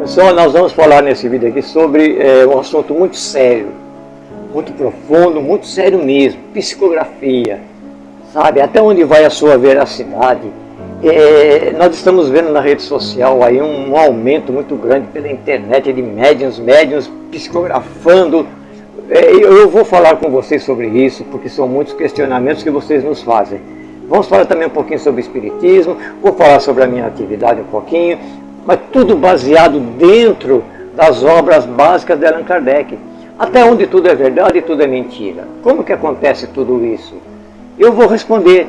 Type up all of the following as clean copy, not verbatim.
Pessoal, nós vamos falar nesse vídeo aqui sobre um assunto muito sério, muito profundo, muito sério mesmo, psicografia, sabe? Até onde vai a sua veracidade? Nós estamos vendo na rede social aí um aumento muito grande pela internet de médiuns psicografando. Eu vou falar com vocês sobre isso, porque são muitos questionamentos que vocês nos fazem. Vamos falar também um pouquinho sobre espiritismo, vou falar sobre a minha atividade um pouquinho, mas tudo baseado dentro das obras básicas de Allan Kardec. Até onde tudo é verdade e tudo é mentira. Como que acontece tudo isso? Eu vou responder,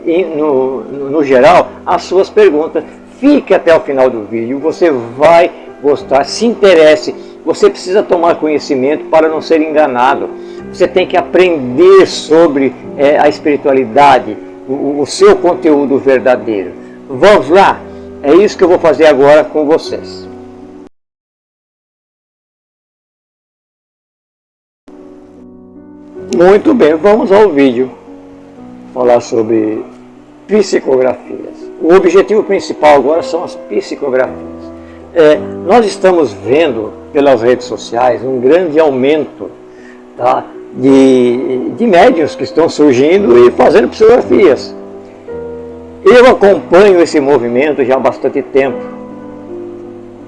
no geral, as suas perguntas. Fique até o final do vídeo, você vai gostar, se interesse. Você precisa tomar conhecimento para não ser enganado. Você tem que aprender sobre a espiritualidade, o seu conteúdo verdadeiro. Vamos lá? É isso que eu vou fazer agora com vocês. Muito bem, vamos ao vídeo. Falar sobre psicografias. O objetivo principal agora são as psicografias. Nós estamos vendo pelas redes sociais um grande aumento, tá, de médiuns que estão surgindo e fazendo psicografias. Eu acompanho esse movimento já há bastante tempo.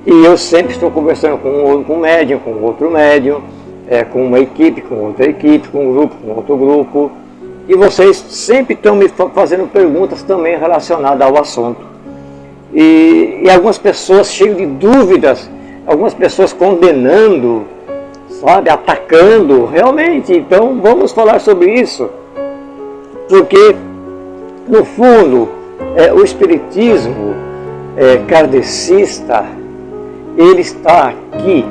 E eu sempre estou conversando com um médium, com outro médium, com uma equipe, com outra equipe, com um grupo, com outro grupo. E vocês sempre estão me fazendo perguntas também relacionadas ao assunto. E algumas pessoas cheias de dúvidas, algumas pessoas condenando, sabe, atacando, realmente. Então vamos falar sobre isso. Porque, no fundo, o espiritismo kardecista, ele está aqui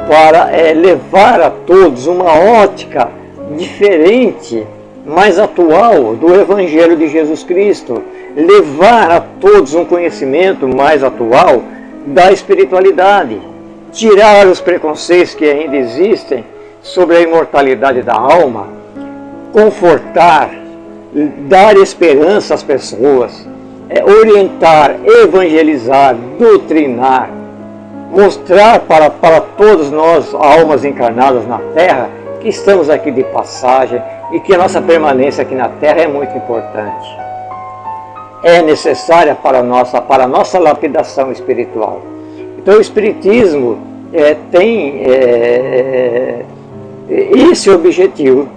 para levar a todos uma ótica diferente, mais atual do Evangelho de Jesus Cristo, levar a todos um conhecimento mais atual da espiritualidade, tirar os preconceitos que ainda existem sobre a imortalidade da alma, confortar, dar esperança às pessoas, orientar, evangelizar, doutrinar, mostrar para todos nós, almas encarnadas na Terra, que estamos aqui de passagem e que a nossa permanência aqui na Terra é muito importante. É necessária para a nossa lapidação espiritual. Então o Espiritismo tem esse objetivo.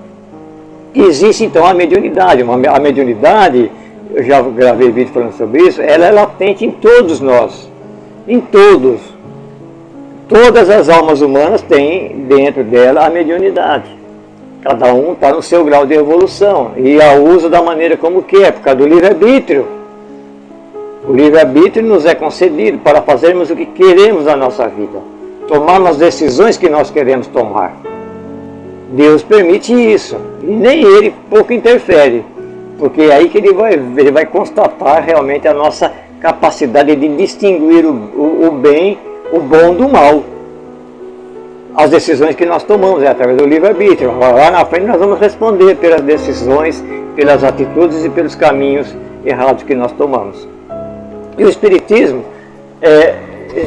Existe então a mediunidade. A mediunidade, eu já gravei vídeo falando sobre isso, ela é latente em todos nós, em todos. Todas as almas humanas têm dentro dela a mediunidade. Cada um está no seu grau de evolução e a usa da maneira como quer, por causa do livre-arbítrio. O livre-arbítrio nos é concedido para fazermos o que queremos na nossa vida, tomarmos as decisões que nós queremos tomar. Deus permite isso, e nem Ele pouco interfere, porque é aí que Ele vai constatar realmente a nossa capacidade de distinguir o bem, o bom do mal. As decisões que nós tomamos através do livre-arbítrio. Lá na frente nós vamos responder pelas decisões, pelas atitudes e pelos caminhos errados que nós tomamos. E o Espiritismo,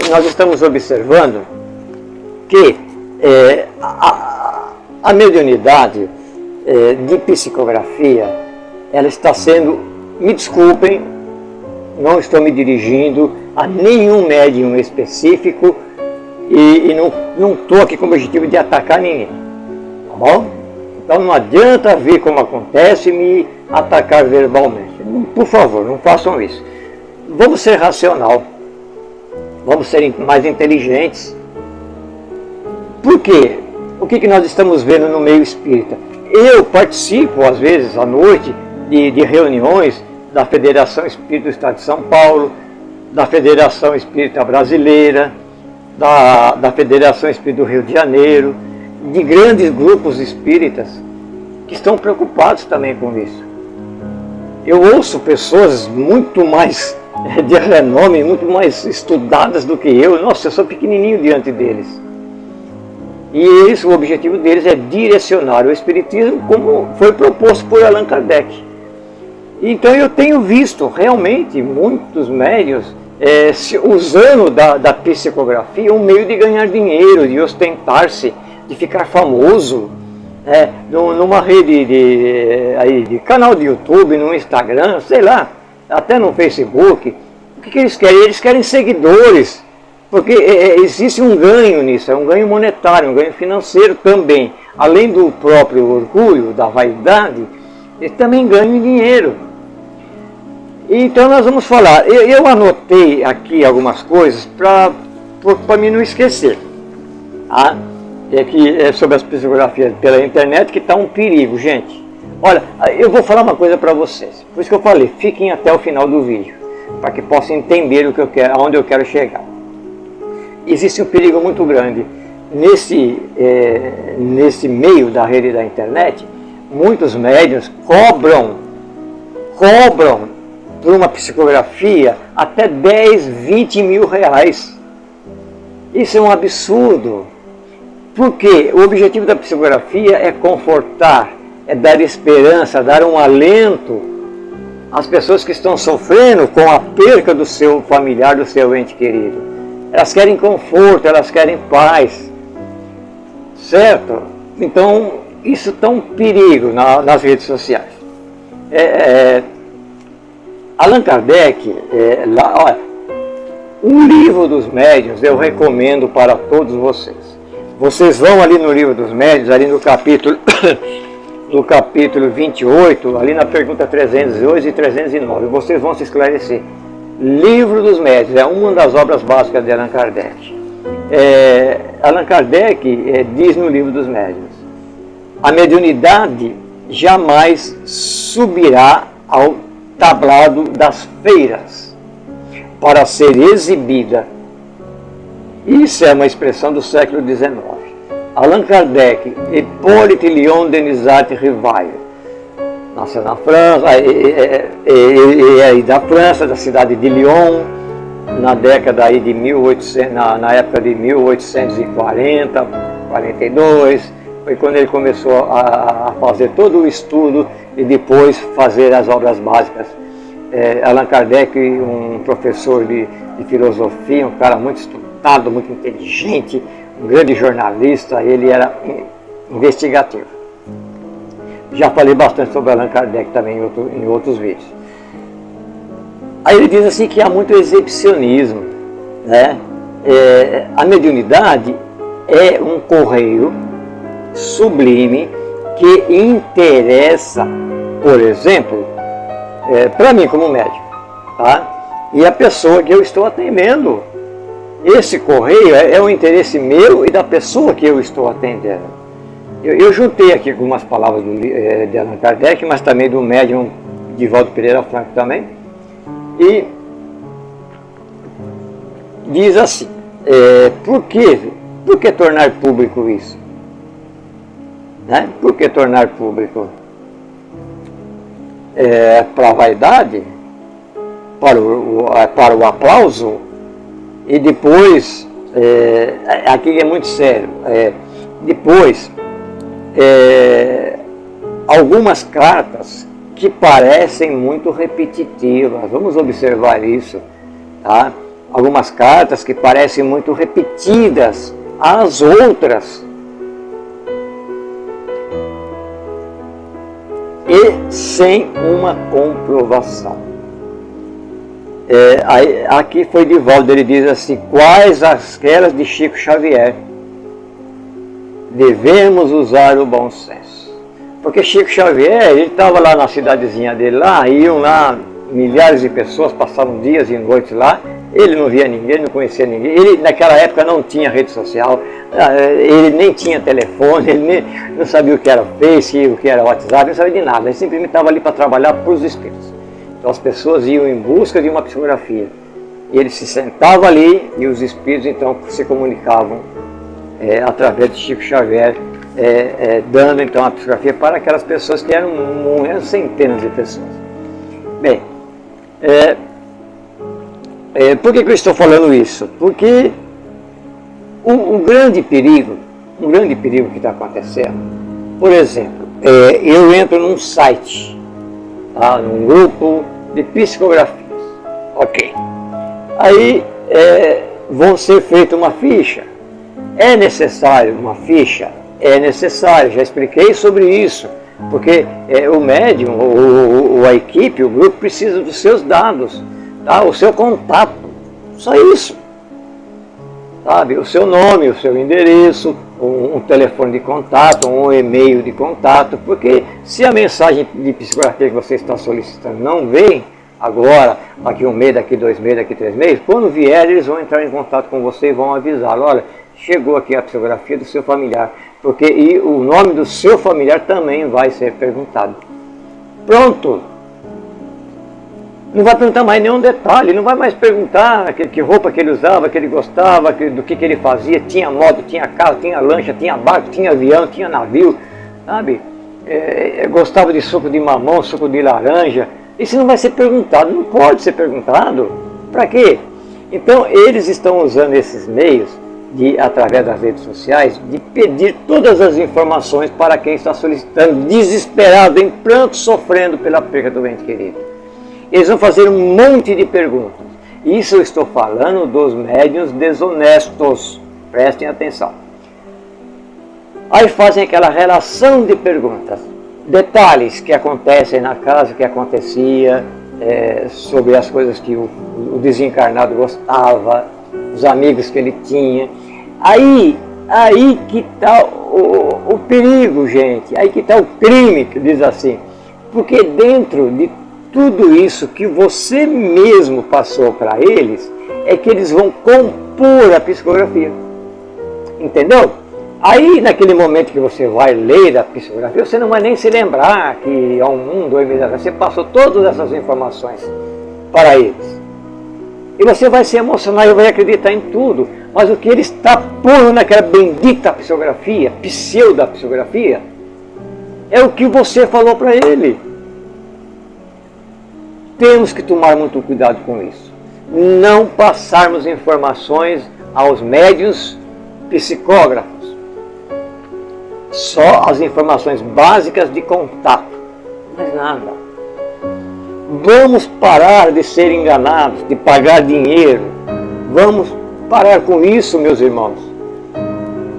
nós estamos observando que a mediunidade de psicografia, ela está sendo, me desculpem, não estou me dirigindo a nenhum médium específico e não estou aqui com o objetivo de atacar ninguém, tá bom? Então não adianta ver como acontece e me atacar verbalmente. Por favor, não façam isso. Vamos ser racional, vamos ser mais inteligentes. Por quê? O que nós estamos vendo no meio espírita? Eu participo, às vezes, à noite, de reuniões da Federação Espírita do Estado de São Paulo, da Federação Espírita Brasileira, da Federação Espírita do Rio de Janeiro, de grandes grupos espíritas que estão preocupados também com isso. Eu ouço pessoas muito mais de renome, muito mais estudadas do que eu. Nossa, eu sou pequenininho diante deles. E isso, o objetivo deles é direcionar o Espiritismo como foi proposto por Allan Kardec. Então eu tenho visto realmente muitos médiuns usando da psicografia um meio de ganhar dinheiro, de ostentar-se, de ficar famoso, numa rede de canal de YouTube, no Instagram, sei lá, até no Facebook. O que eles querem? Eles querem seguidores, porque existe um ganho nisso, é um ganho monetário, um ganho financeiro também. Além do próprio orgulho, da vaidade, eles também ganham dinheiro. Então nós vamos falar, eu anotei aqui algumas coisas para mim não esquecer. Tá? É sobre as psicografias pela internet, que está um perigo, gente. Olha, eu vou falar uma coisa para vocês, por isso que eu falei, fiquem até o final do vídeo, para que possam entender o que eu quero, aonde eu quero chegar. Existe um perigo muito grande nesse meio da rede da internet. Muitos médiuns cobram por uma psicografia até 10, 20 mil reais. Isso é um absurdo, porque o objetivo da psicografia é confortar, é dar esperança, dar um alento às pessoas que estão sofrendo com a perca do seu familiar, do seu ente querido. Elas querem conforto, elas querem paz, certo? Então isso está um perigo nas redes sociais. Allan Kardec, olha, o livro dos médiuns eu recomendo para todos vocês. Vocês vão ali no livro dos médiuns, ali no capítulo 28, ali na pergunta 308 e 309, vocês vão se esclarecer. Livro dos Médiuns é uma das obras básicas de Allan Kardec. Allan Kardec diz no Livro dos Médiuns: a mediunidade jamais subirá ao tablado das feiras para ser exibida. Isso é uma expressão do século XIX. Allan Kardec, Hippolyte Léon Denisart Rivail, nasceu na França, da França, da cidade de Lyon, na década aí de 1800, na época de 1840, 42, foi quando ele começou a fazer todo o estudo e depois fazer as obras básicas. Allan Kardec, um professor de filosofia, um cara muito estudado, muito inteligente, um grande jornalista, ele era investigativo. Já falei bastante sobre Allan Kardec também em outros vídeos. Aí ele diz assim que há muito exibicionismo, né? A mediunidade é um correio sublime que interessa, por exemplo, para mim como médium, tá? E a pessoa que eu estou atendendo. Esse correio é o interesse meu e da pessoa que eu estou atendendo. Eu juntei aqui algumas palavras de Allan Kardec, mas também do médium Divaldo Pereira Franco também. E diz assim, por que tornar público isso? Né? Por que tornar público? Para a vaidade? Para o aplauso? E depois, aqui é muito sério, depois, algumas cartas que parecem muito repetitivas, vamos observar isso, tá? Algumas cartas que parecem muito repetidas às outras, e sem uma comprovação. Aqui foi Divaldo, ele diz assim: quais aquelas de Chico Xavier? Devemos usar o bom senso. Porque Chico Xavier, ele estava lá na cidadezinha dele, lá, iam lá milhares de pessoas, passavam dias e noites lá, ele não via ninguém, não conhecia ninguém, ele naquela época não tinha rede social, ele nem tinha telefone, ele nem, não sabia o que era Face, o que era WhatsApp, não sabia de nada, ele simplesmente estava ali para trabalhar para os espíritos. Então as pessoas iam em busca de uma psicografia. E ele se sentava ali e os espíritos então se comunicavam através de Chico Xavier, dando então a psicografia para aquelas pessoas que eram centenas de pessoas. Bem, por que eu estou falando isso? Porque um grande perigo que está acontecendo, por exemplo, eu entro num site, num grupo de psicografias, ok. Aí vão ser feita uma ficha. É necessário uma ficha? É necessário, já expliquei sobre isso. Porque o médium, ou a equipe, o grupo precisa dos seus dados, tá? O seu contato, só isso. Sabe? O seu nome, o seu endereço, um telefone de contato, um e-mail de contato, porque se a mensagem de psicografia que você está solicitando não vem agora, daqui 1 mês, daqui 2 meses, daqui 3 meses, quando vier eles vão entrar em contato com você e vão avisar, olha, chegou aqui a psicografia do seu familiar, porque e o nome do seu familiar também vai ser perguntado. Pronto! Não vai perguntar mais nenhum detalhe, não vai mais perguntar que roupa que ele usava, que ele gostava, do que ele fazia, tinha moto, tinha carro, tinha lancha, tinha barco, tinha avião, tinha navio, sabe? Gostava de suco de mamão, suco de laranja. Isso não vai ser perguntado, não pode ser perguntado. Para quê? Então eles estão usando esses meios, através das redes sociais, de pedir todas as informações para quem está solicitando, desesperado, em pranto, sofrendo pela perda do ente querido. Eles vão fazer um monte de perguntas. Isso eu estou falando dos médiuns desonestos. Prestem atenção. Aí fazem aquela relação de perguntas. Detalhes que acontecem na casa, que acontecia, sobre as coisas que o desencarnado gostava, os amigos que ele tinha. Aí que está o perigo, gente. Aí que está o crime, que diz assim. Porque dentro de tudo isso que você mesmo passou para eles, é que eles vão compor a psicografia. Entendeu? Aí, naquele momento que você vai ler a psicografia, você não vai nem se lembrar que há 1, 2 meses atrás você passou todas essas informações para eles. E você vai se emocionar e vai acreditar em tudo. Mas o que ele está pondo naquela bendita psicografia, pseudo-psicografia, é o que você falou para ele. Temos que tomar muito cuidado com isso. Não passarmos informações aos médiuns psicógrafos. Só as informações básicas de contato. Mais nada. Vamos parar de ser enganados, de pagar dinheiro. Vamos parar com isso, meus irmãos.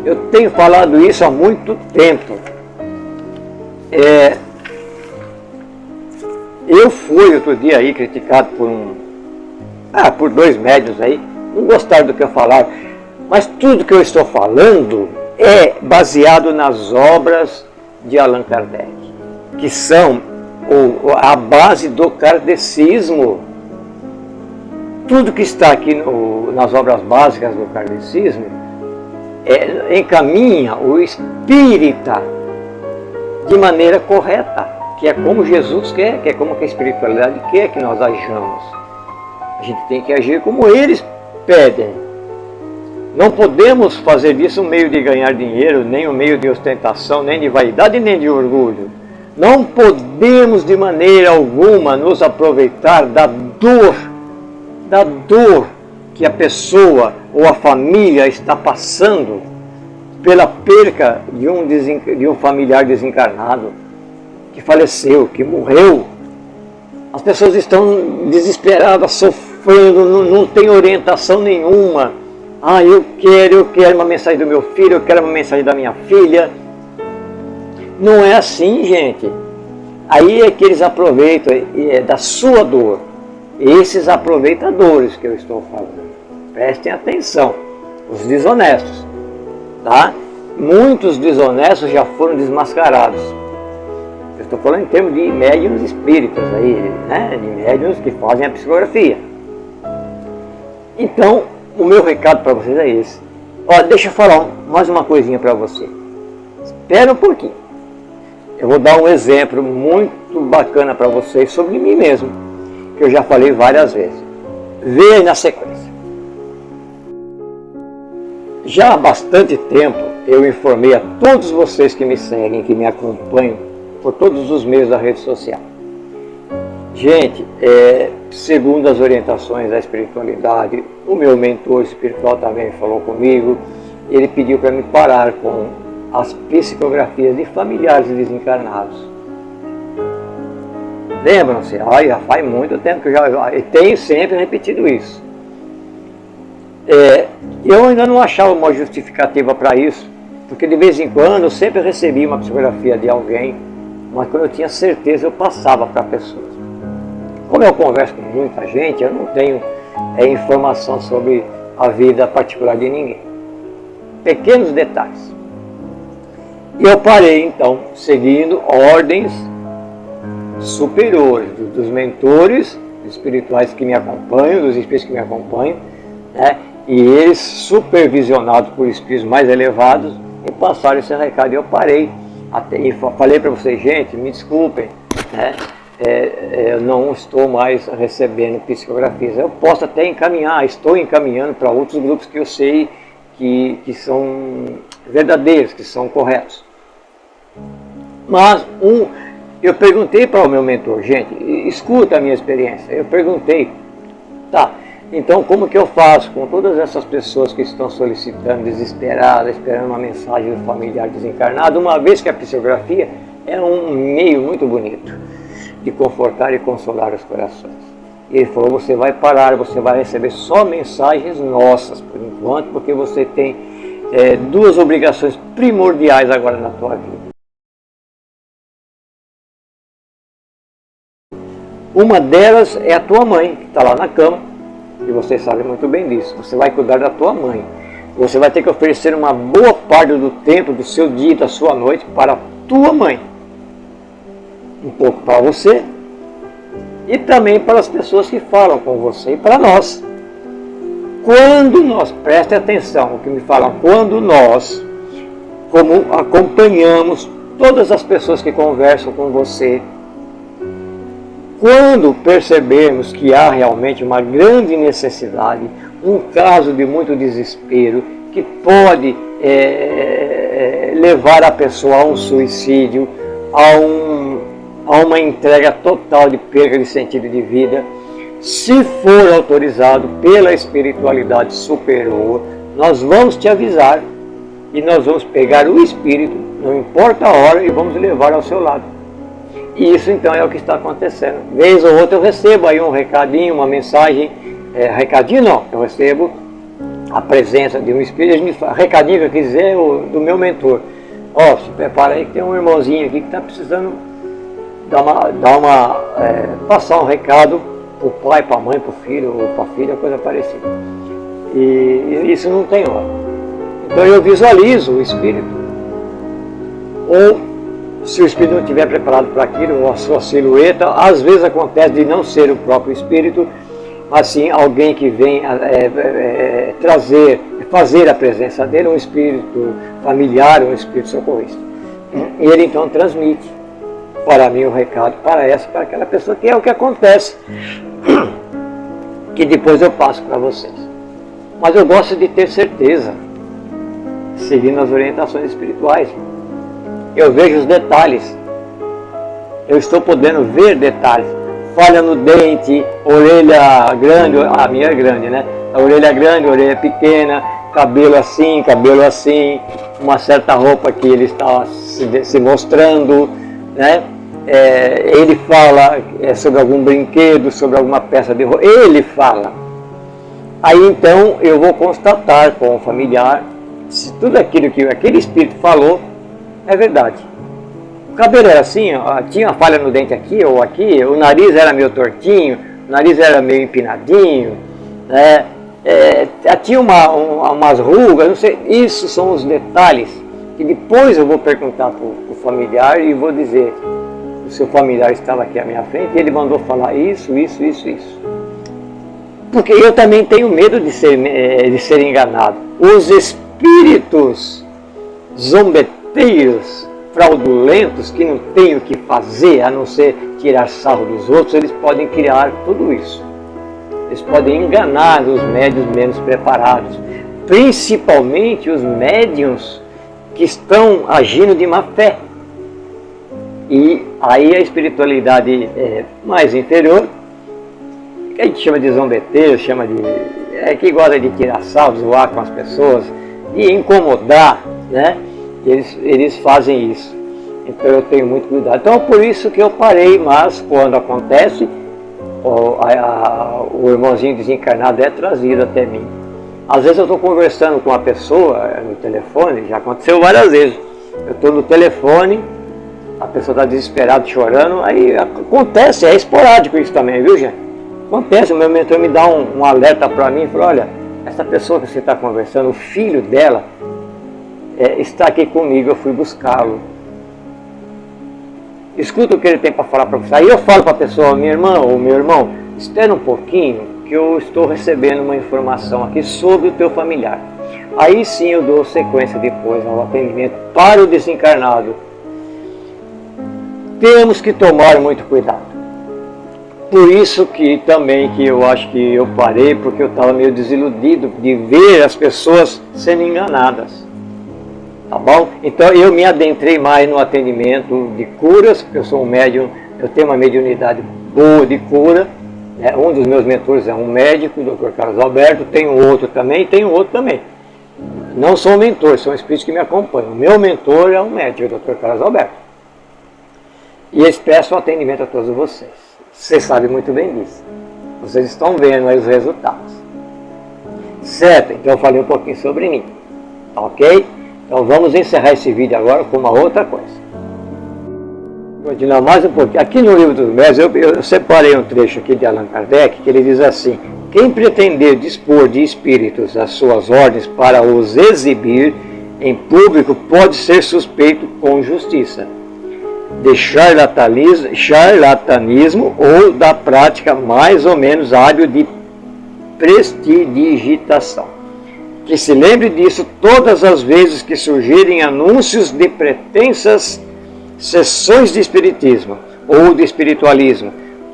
Eu tenho falado isso há muito tempo. Eu fui outro dia aí criticado por 2 médiuns aí, não gostaram do que eu falava, mas tudo que eu estou falando é baseado nas obras de Allan Kardec, que são a base do kardecismo. Tudo que está aqui nas obras básicas do kardecismo encaminha o espírita de maneira correta, que é como Jesus quer, que é como que a espiritualidade quer que nós ajamos. A gente tem que agir como eles pedem. Não podemos fazer disso um meio de ganhar dinheiro, nem um meio de ostentação, nem de vaidade, nem de orgulho. Não podemos de maneira alguma nos aproveitar da dor que a pessoa ou a família está passando pela perca de um familiar desencarnado, que faleceu, que morreu. As pessoas estão desesperadas, sofrendo, não tem orientação nenhuma. Eu quero uma mensagem do meu filho, eu quero uma mensagem da minha filha. Não é assim, gente. Aí é que eles aproveitam da sua dor. Esses aproveitadores que eu estou falando. Prestem atenção, os desonestos. Tá? Muitos desonestos já foram desmascarados. Eu estou falando em termos de médiuns espíritas, aí, né? De médiuns que fazem a psicografia. Então, o meu recado para vocês é esse. Deixa eu falar mais uma coisinha para você. Espera um pouquinho. Eu vou dar um exemplo muito bacana para vocês sobre mim mesmo, que eu já falei várias vezes. Vê aí na sequência. Já há bastante tempo eu informei a todos vocês que me seguem, que me acompanham por todos os meios da rede social. Gente, segundo as orientações da espiritualidade, o meu mentor espiritual também falou comigo, ele pediu para me parar com as psicografias de familiares desencarnados. Lembram-se? Já faz muito tempo que eu tenho sempre repetido isso. Eu ainda não achava uma justificativa para isso, porque de vez em quando eu sempre recebia uma psicografia de alguém, mas quando eu tinha certeza eu passava para a pessoa. Como eu converso com muita gente, eu não tenho informação sobre a vida particular de ninguém. Pequenos detalhes. E eu parei então, seguindo ordens superiores, dos mentores espirituais que me acompanham, dos espíritos que me acompanham, né? E eles, supervisionados por espíritos mais elevados, me passaram esse recado. E eu parei, e falei para vocês, gente, me desculpem, né? Eu não estou mais recebendo psicografias. Eu posso até encaminhar, estou encaminhando para outros grupos que eu sei que são verdadeiros, que são corretos. Mas eu perguntei para o meu mentor, gente, escuta a minha experiência. Eu perguntei, tá, então como que eu faço com todas essas pessoas que estão solicitando, desesperadas, esperando uma mensagem do familiar desencarnado, uma vez que a psicografia é um meio muito bonito de confortar e consolar os corações. E ele falou, você vai parar, você vai receber só mensagens nossas por enquanto, porque você tem duas obrigações primordiais agora na tua vida. Uma delas é a tua mãe, que está lá na cama, e você sabe muito bem disso. Você vai cuidar da tua mãe. Você vai ter que oferecer uma boa parte do tempo, do seu dia, da sua noite, para a tua mãe. Um pouco para você, e também para as pessoas que falam com você, e para nós. Quando nós, preste atenção no que me falam, quando nós, como acompanhamos todas as pessoas que conversam com você, quando percebermos que há realmente uma grande necessidade, um caso de muito desespero, que pode levar a pessoa a um suicídio, a uma entrega total de perda de sentido de vida, se for autorizado pela espiritualidade superior, nós vamos te avisar e nós vamos pegar o espírito, não importa a hora, e vamos levar ao seu lado. E isso então é o que está acontecendo. Vez ou outra eu recebo aí um recadinho, uma mensagem, recadinho não, eu recebo a presença de um espírito, recadinho que eu quis dizer do meu mentor. Ó, se prepara aí que tem um irmãozinho aqui que está precisando passar um recado para o pai, para a mãe, para o filho, ou para a filha, coisa parecida. E isso não tem hora. Então eu visualizo o espírito. Ou se o espírito não estiver preparado para aquilo, ou a sua silhueta, às vezes acontece de não ser o próprio espírito, mas sim alguém que vem fazer a presença dele, um espírito familiar, um espírito socorrista. E ele então transmite para mim o recado, para aquela pessoa, que é o que acontece, que depois eu passo para vocês. Mas eu gosto de ter certeza, seguindo as orientações espirituais. Eu vejo os detalhes, eu estou podendo ver detalhes, falha no dente, orelha grande, a minha é grande, né? A orelha grande, a orelha pequena, cabelo assim, uma certa roupa que ele está se mostrando, né? Ele fala sobre algum brinquedo, sobre alguma peça de roupa, ele fala. Aí então eu vou constatar com o familiar se tudo aquilo que aquele espírito falou é verdade. O cabelo era assim, ó, tinha uma falha no dente aqui ou aqui, o nariz era meio tortinho, o nariz era meio empinadinho, né? Tinha umas rugas, não sei. Isso são os detalhes que depois eu vou perguntar para o familiar e vou dizer: o seu familiar estava aqui à minha frente e ele mandou falar isso. Porque eu também tenho medo de ser enganado. Os espíritos zombeteiros, fraudulentos, que não têm o que fazer a não ser tirar sarro dos outros, eles podem criar tudo isso. Eles podem enganar os médiuns menos preparados, principalmente os médiuns que estão agindo de má fé. E aí a espiritualidade mais inferior, que a gente chama de zombeteiro, chama de... que gosta de tirar sarro, zoar com as pessoas, de incomodar, né? Eles fazem isso. Então eu tenho muito cuidado. Então por isso que eu parei, mas quando acontece, o irmãozinho desencarnado é trazido até mim. Às vezes eu estou conversando com uma pessoa no telefone, já aconteceu várias vezes. Eu estou no telefone, a pessoa está desesperada, chorando, aí acontece, é esporádico isso também, viu, gente? Acontece, o meu mentor me dá um alerta para mim e fala, olha, essa pessoa que você está conversando, o filho dela está aqui comigo, eu fui buscá-lo. Escuta o que ele tem para falar para você. Aí eu falo para a pessoa, minha irmã ou meu irmão, espera um pouquinho que eu estou recebendo uma informação aqui sobre o teu familiar. Aí sim eu dou sequência depois ao atendimento para o desencarnado. Temos que tomar muito cuidado. Por isso que também que eu acho que eu parei, porque eu estava meio desiludido de ver as pessoas sendo enganadas. Tá bom? Então eu me adentrei mais no atendimento de curas, porque eu sou um médium, eu tenho uma mediunidade boa de cura. Um dos meus mentores é um médico, o Dr. Carlos Alberto, tem outro também. Não sou mentor, são espíritos que me acompanham. O meu mentor é um médico, o Dr. Carlos Alberto. E eu peço atendimento a todos vocês. Vocês sabem muito bem disso. Vocês estão vendo aí os resultados. Certo? Então eu falei um pouquinho sobre mim. Ok? Então vamos encerrar esse vídeo agora com uma outra coisa. Continuar mais um pouquinho. Aqui no Livro dos Médiuns, eu separei um trecho aqui de Allan Kardec, que ele diz assim: quem pretender dispor de espíritos as suas ordens para os exibir em público pode ser suspeito com justiça de charlatanismo ou da prática mais ou menos hábil de prestidigitação. Que se lembre disso todas as vezes que surgirem anúncios de pretensas sessões de espiritismo ou de espiritualismo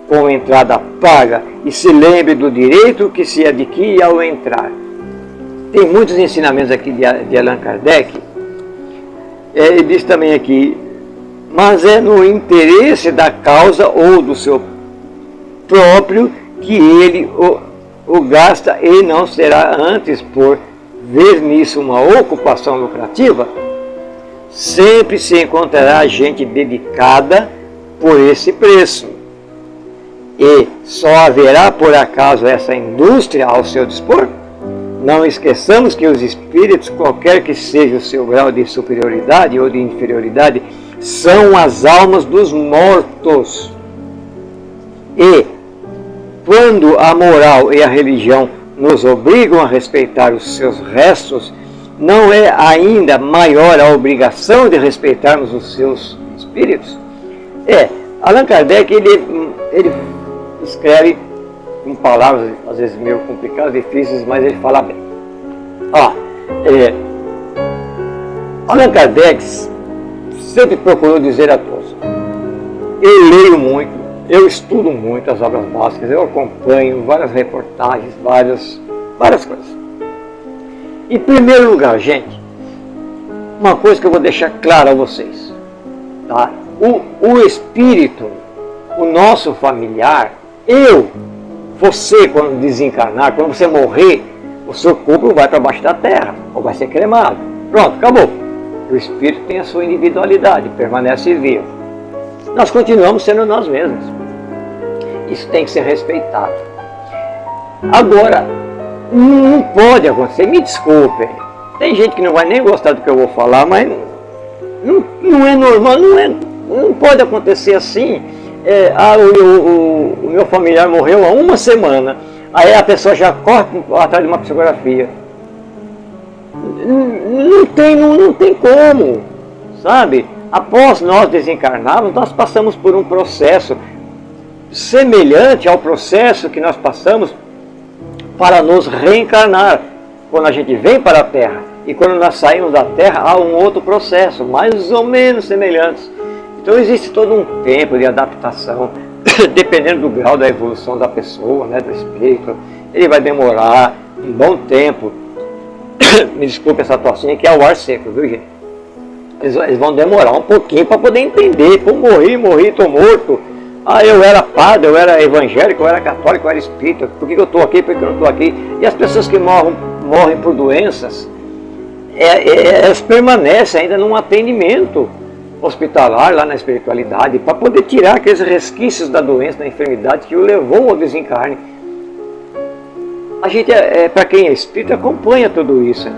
com entrada paga, e se lembre do direito que se adquire ao entrar. Tem muitos ensinamentos aqui de Allan Kardec. Ele diz também aqui, mas é no interesse da causa ou do seu próprio que ele o gasta, e não será antes por ver nisso uma ocupação lucrativa. Sempre se encontrará gente dedicada por esse preço. E só haverá por acaso essa indústria ao seu dispor? Não esqueçamos que os espíritos, qualquer que seja o seu grau de superioridade ou de inferioridade, são as almas dos mortos. E quando a moral e a religião nos obrigam a respeitar os seus restos, não é ainda maior a obrigação de respeitarmos os seus espíritos? Allan Kardec, ele escreve com palavras, às vezes meio complicadas, difíceis, mas ele fala bem. Allan Kardec sempre procurou dizer a todos: eu leio muito, eu estudo muito as obras básicas, eu acompanho várias reportagens, várias coisas. Em primeiro lugar, gente, uma coisa que eu vou deixar claro a vocês, tá? O espírito, o nosso familiar, você quando desencarnar, quando você morrer, o seu corpo vai para baixo da terra, ou vai ser cremado. Pronto, acabou. O espírito tem a sua individualidade, permanece vivo. Nós continuamos sendo nós mesmos. Isso tem que ser respeitado. Agora, não pode acontecer, me desculpem, tem gente que não vai nem gostar do que eu vou falar, mas não é normal, não pode acontecer assim. O meu familiar morreu há uma semana, aí a pessoa já corre atrás de uma psicografia. Não tem como, sabe? Após nós desencarnarmos, nós passamos por um processo semelhante ao processo que nós passamos para nos reencarnar, quando a gente vem para a Terra. E quando nós saímos da Terra, há um outro processo, mais ou menos semelhante. Então existe todo um tempo de adaptação, dependendo do grau da evolução da pessoa, do espírito. Ele vai demorar um bom tempo. Me desculpe essa tossinha, que é o ar seco, viu, gente? Eles vão demorar um pouquinho para poder entender. Pô, morri, estou morto. Eu era padre, eu era evangélico, eu era católico, eu era espírita. Por que eu estou aqui, por que eu não estou aqui? E as pessoas que morrem por doenças, elas permanecem ainda num atendimento hospitalar, lá na espiritualidade, para poder tirar aqueles resquícios da doença, da enfermidade que o levou ao desencarne. A gente, para quem é espírita, acompanha tudo isso.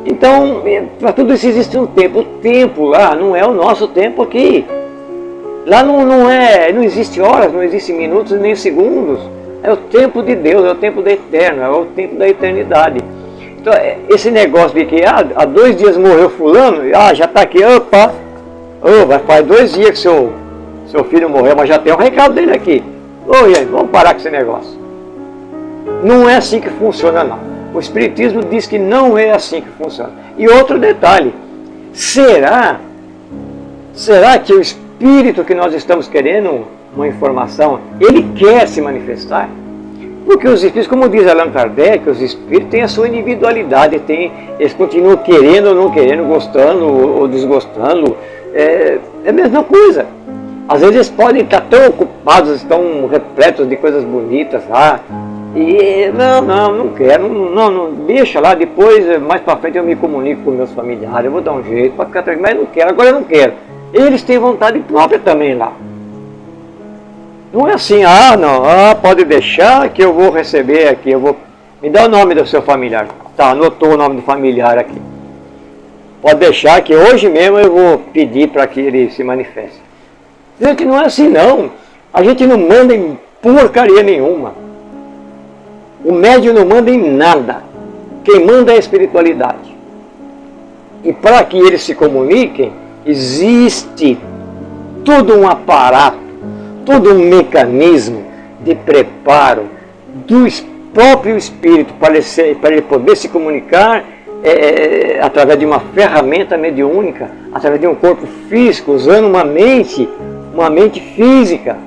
Então, para tudo isso existe um tempo. O tempo lá não é o nosso tempo aqui. Lá não existe horas, não existe minutos nem segundos. É o tempo de Deus, é o tempo do eterno, é o tempo da eternidade. Então, esse negócio de que há 2 dias morreu fulano, já está aqui, opa, faz 2 dias que seu filho morreu, mas já tem um recado dele aqui. Gente, vamos parar com esse negócio. Não é assim que funciona, não. O Espiritismo diz que não é assim que funciona. E outro detalhe, será que o Espírito que nós estamos querendo uma informação, ele quer se manifestar? Porque os Espíritos, como diz Allan Kardec, os Espíritos têm a sua individualidade, eles continuam querendo ou não querendo, gostando ou desgostando, é a mesma coisa. Às vezes eles podem estar tão ocupados, estão repletos de coisas bonitas lá, e não quero, não, deixa lá, depois, mais para frente eu me comunico com meus familiares, eu vou dar um jeito para ficar tranquilo, mas não quero, agora eu não quero. Eles têm vontade própria também lá. Não é assim, pode deixar que eu vou receber aqui, me dá o nome do seu familiar. Tá, anotou o nome do familiar aqui. Pode deixar que hoje mesmo eu vou pedir para que ele se manifeste. Gente, não é assim não. A gente não manda em porcaria nenhuma. O médium não manda em nada. Quem manda é a espiritualidade. E para que eles se comuniquem, existe todo um aparato, todo um mecanismo de preparo do próprio espírito para ele poder se comunicar através de uma ferramenta mediúnica, através de um corpo físico, usando uma mente física.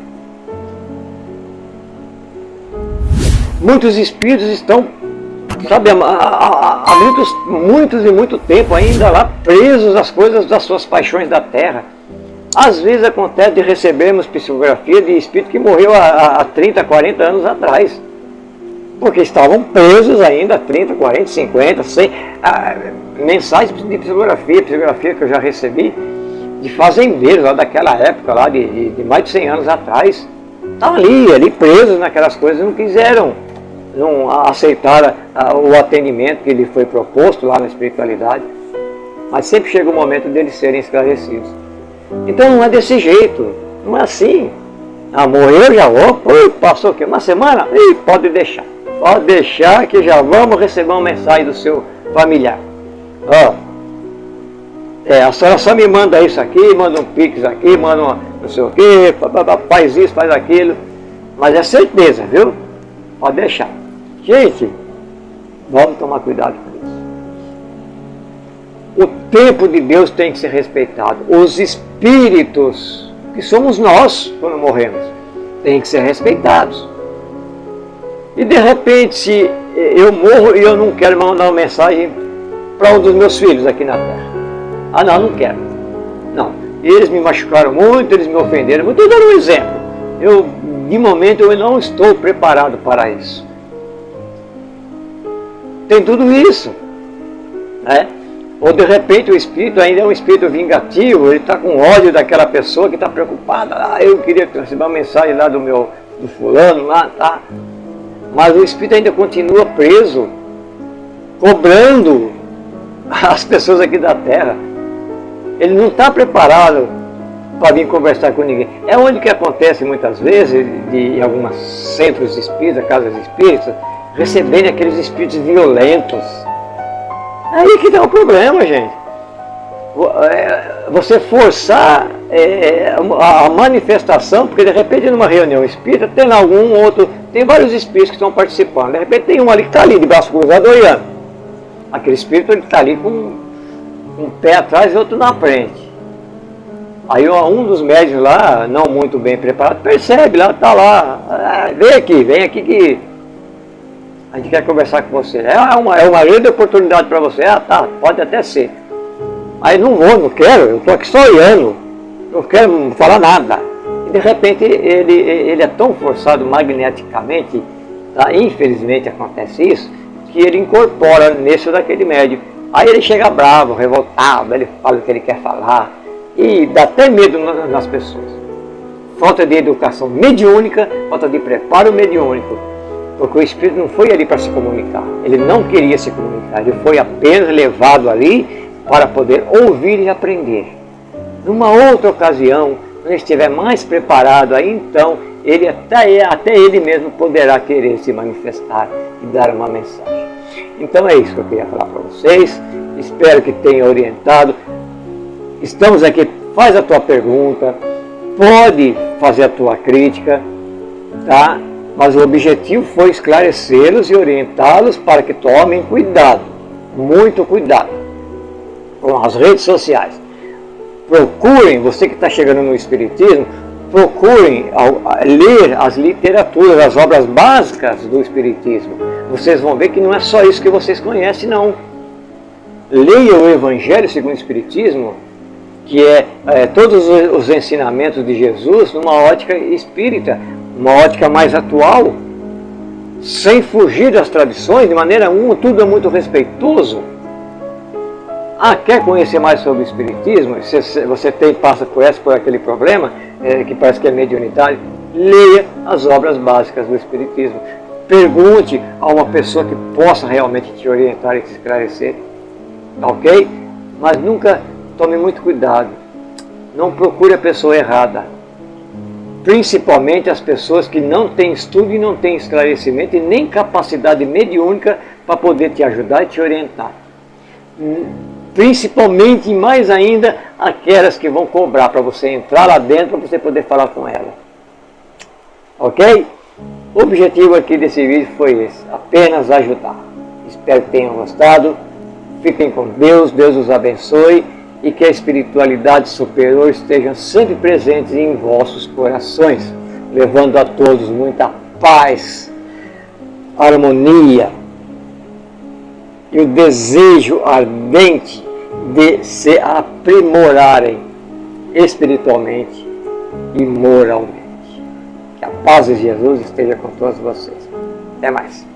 Muitos espíritos estão, há muito tempo ainda lá presos às coisas das suas paixões da terra. Às vezes acontece de recebermos psicografia de espírito que morreu há 30, 40 anos atrás. Porque estavam presos ainda há 30, 40, 50, 100 mensagens de psicografia que eu já recebi de fazendeiros lá daquela época, lá de mais de 100 anos atrás. Estavam ali presos naquelas coisas, não aceitaram o atendimento que lhe foi proposto lá na espiritualidade. Mas sempre chega o momento deles serem esclarecidos. Então não é desse jeito, não é assim. Morreu já, passou o quê? Uma semana? Pode deixar. Pode deixar que já vamos receber uma mensagem do seu familiar. A senhora só me manda isso aqui, manda um pix aqui, manda não sei o quê, faz isso, faz aquilo. Mas é certeza, viu? Pode deixar. Gente, vamos tomar cuidado com isso. O tempo de Deus tem que ser respeitado. Os espíritos, que somos nós quando morremos, têm que ser respeitados. E de repente, se eu morro e eu não quero mandar uma mensagem para um dos meus filhos aqui na Terra. Não quero. Não. Eles me machucaram muito, eles me ofenderam muito. Estou dando um exemplo. De momento, eu não estou preparado para isso. Tem tudo isso. Né? Ou de repente o espírito ainda é um espírito vingativo, ele está com ódio daquela pessoa que está preocupada. Eu queria receber uma mensagem lá do fulano lá, tá? Mas o espírito ainda continua preso, cobrando as pessoas aqui da Terra. Ele não está preparado para vir conversar com ninguém. É onde que acontece muitas vezes, em alguns centros espíritas, casas espíritas, receberem aqueles espíritos violentos. Aí que dá o problema, gente. Você forçar a manifestação, porque de repente numa reunião espírita tem tem vários espíritos que estão participando. De repente tem um ali que está ali de braço cruzado olhando. Aquele espírito está ali com um pé atrás e outro na frente. Aí um dos médios lá, não muito bem preparado, percebe, lá está lá. Vem aqui que a gente quer conversar com você. É uma grande oportunidade para você. Tá, pode até ser. Aí não quero, eu estou aqui só olhando. Não quero falar nada. E de repente ele é tão forçado magneticamente, tá? Infelizmente acontece isso, que ele incorpora nesse ou daquele médium. Aí ele chega bravo, revoltado, ele fala o que ele quer falar. E dá até medo nas pessoas. Falta de educação mediúnica, falta de preparo mediúnico. Porque o Espírito não foi ali para se comunicar, ele não queria se comunicar, ele foi apenas levado ali para poder ouvir e aprender. Numa outra ocasião, quando ele estiver mais preparado, aí então, até ele mesmo poderá querer se manifestar e dar uma mensagem. Então é isso que eu queria falar para vocês, espero que tenha orientado. Estamos aqui, faz a tua pergunta, pode fazer a tua crítica, tá? Mas o objetivo foi esclarecê-los e orientá-los para que tomem cuidado, muito cuidado, com as redes sociais. Procurem, você que está chegando no Espiritismo, procurem ler as literaturas, as obras básicas do Espiritismo. Vocês vão ver que não é só isso que vocês conhecem, não. Leia o Evangelho segundo o Espiritismo, que é todos os ensinamentos de Jesus numa ótica espírita, uma ótica mais atual, sem fugir das tradições, de maneira alguma, tudo é muito respeitoso. Quer conhecer mais sobre o Espiritismo? Você passa por aquele problema, que parece que é mediunidade, leia as obras básicas do Espiritismo. Pergunte a uma pessoa que possa realmente te orientar e te esclarecer, ok? Mas nunca tome muito cuidado, não procure a pessoa errada. Principalmente as pessoas que não têm estudo e não têm esclarecimento e nem capacidade mediúnica para poder te ajudar e te orientar. Principalmente e mais ainda aquelas que vão cobrar para você entrar lá dentro para você poder falar com ela. Ok? O objetivo aqui desse vídeo foi esse, apenas ajudar. Espero que tenham gostado. Fiquem com Deus, Deus os abençoe e que a espiritualidade superior esteja sempre presente em vossos corações, levando a todos muita paz, harmonia e o desejo ardente de se aprimorarem espiritualmente e moralmente. Que a paz de Jesus esteja com todos vocês. Até mais.